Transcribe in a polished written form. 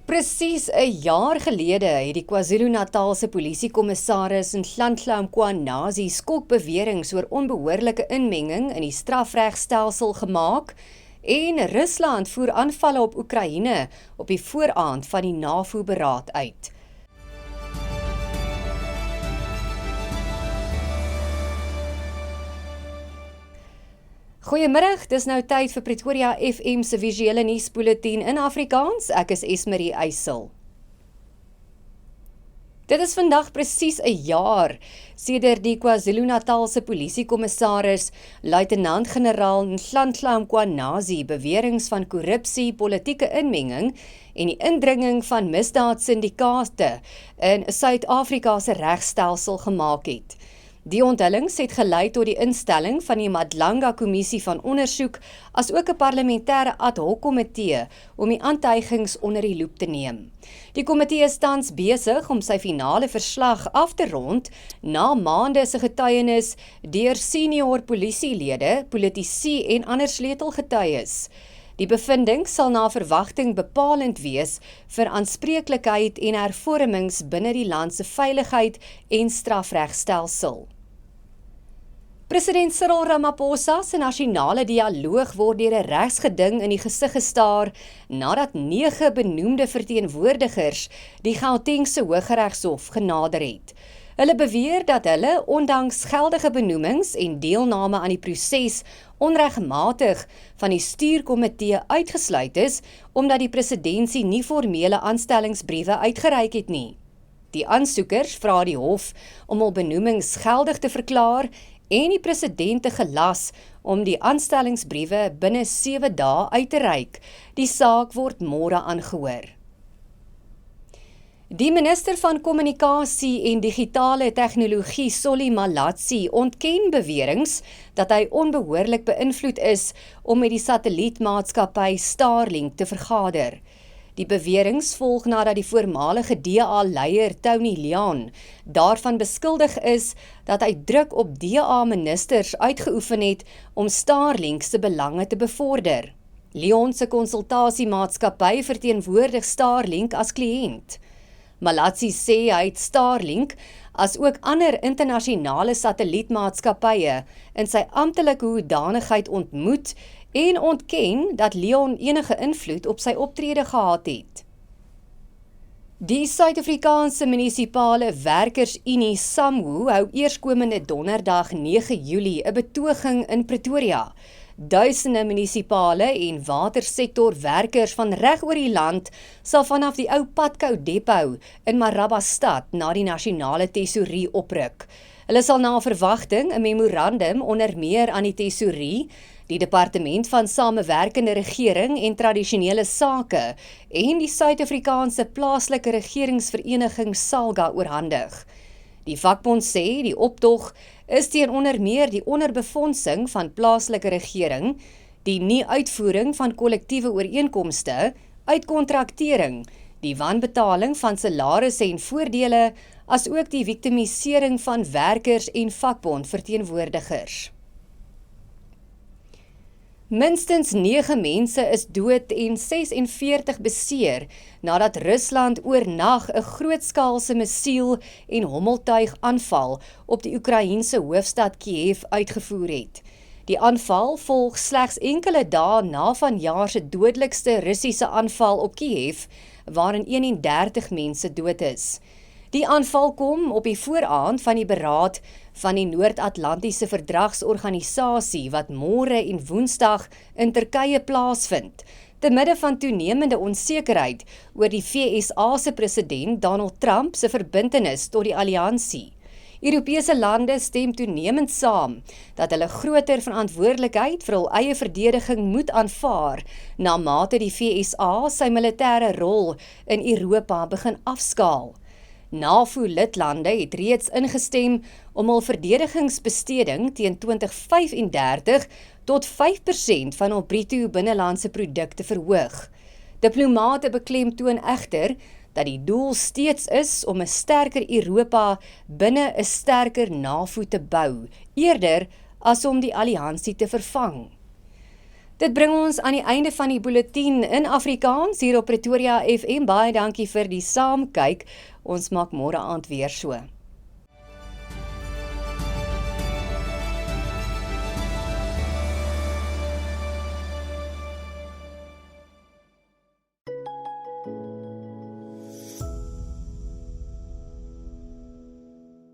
Presies 'n jaar gelede het die KwaZulu-Natalse polisiekommissaris Nhlanhla Mkhwanazi skokbeweringe oor onbehoorlike inmenging in die strafregstelsel gemaak en Rusland voer aanvalle op Oekraïne op die vooraand van die NAVO-beraad uit. Goeiemiddag, dis nou tyd vir Pretoria FM se visuele nuusbulletin in Afrikaans. Ek is Esmerie Eysel. Dit is vandag presies 'n jaar sedert die KwaZulu-Natalse polisiekommissaris, luitenant-generaal Nhlanhla Mkhwanazi beweringe van korrupsie, politieke inmenging en die indringing van misdaadsyndikaate in Suid-Afrika se regstelsel gemaak het. Die onthullings het gelei tot die instelling van die Madlanga-kommissie van ondersoek, as ook 'n parlementêre ad hoc komitee om die aantuigings onder die loep te neem. Die komitee is tans besig om sy finale verslag af te rond na maande se getuienis deur senior polisielede, politici en ander sleutelgetuies. Die bevinding sal na verwagting bepalend wees vir aanspreeklikheid en hervormings binne die land se veiligheid en strafregstelsel. President Cyril Ramaphosa se nasionale dialoog word deur 'n regsgeding in die gesig gestaar nadat 9 benoemde verteenwoordigers die Gautengse Hooggeregshof genader het. Hulle beweer dat hulle, ondanks geldige benoemings en deelname aan die proses, onregmatig van die stuurkomitee uitgesluit is, omdat die presidentsie nie formele aanstellingsbriewe uitgereik het nie. Die aansoekers vra die hof om hul benoemings geldig te verklaar en die president te gelas om die aanstellingsbriewe binne 7 dae uit te reik. Die saak word môre aangehoor. Die minister van Kommunikasie en Digitale Tegnologie, Solly Malatsi, ontken beweringe dat hy onbehoorlik beïnvloed is om met die satellietmaatskappy Starlink te vergader. Die beweringe volg nadat die voormalige DA-leier Tony Leon daarvan beskuldig is dat hy druk op DA-ministers uitgeoefen het om Starlink se belange te bevorder. Leon se konsultasiemaatskappy verteenwoordig Starlink as kliënt. Malatsi sê hy het Starlink, as ook ander internasionale satellietmaatskappye, in sy amptelike hoedanigheid ontmoet en ontken dat Leon enige invloed op sy optrede gehad het. Die Suid-Afrikaanse Munisipale Werkersunie SAMWU hou eerskomende donderdag 9 Julie 'n betoging in Pretoria. Duisende munisipale en watersektorwerkers van reg oor die land sal vanaf die ou Padkou Depot in Marabastad na die nasionale tesourie opruk. Hulle sal na verwagting 'n memorandum onder meer aan die tesourie, die Departement van Samewerkende Regering en Tradisionele Sake en die Suid-Afrikaanse Plaaslike Regeringsvereniging SALGA oorhandig. Die vakbond sê die optog is teen onder meer die onderbefondsing van plaaslike regering, die nie-uitvoering van kollektiewe ooreenkomste, uitkontraktering, die wanbetaling van salarisse en voordele, as ook die victimisering van werkers en vakbondverteenwoordigers. Minstens 9 mense is dood en 46 beseer nadat Rusland oornag 'n grootskaalse missiel en hommeltuig aanval op die Oekraïense hoofstad Kiev uitgevoer het. Die aanval volg slegs enkele dae na vanjaar se dodelikste Russiese aanval op Kiev, waarin 31 mense dood is. Die aanval kom op die vooraand van die beraad van die Noord-Atlantiese Verdragsorganisasie wat môre en Woensdag in Turkye plaasvind, te midde van toenemende onsekerheid oor die VSA se president Donald Trump se verbintenis tot die alliansie. Europese lande stem toenemend saam dat hulle groter verantwoordelikheid vir hul eie verdediging moet aanvaar, na mate die VSA sy militêre rol in Europa begin afskaal. NAVO-lidlande het reeds ingestem om hul verdedigingsbesteding teen 2035 tot 5% van hul bruto binnelandse produk te verhoog. Diplomate beklemtoon egter dat die doel steeds is om 'n sterker Europa binne 'n sterker NAVO te bou, eerder as om die alliansie te vervang. Dit bring ons aan die einde van die bulletin in Afrikaans hier op Pretoria FM. Baie dankie vir die saamkyk. Ons maak môre aand weer so.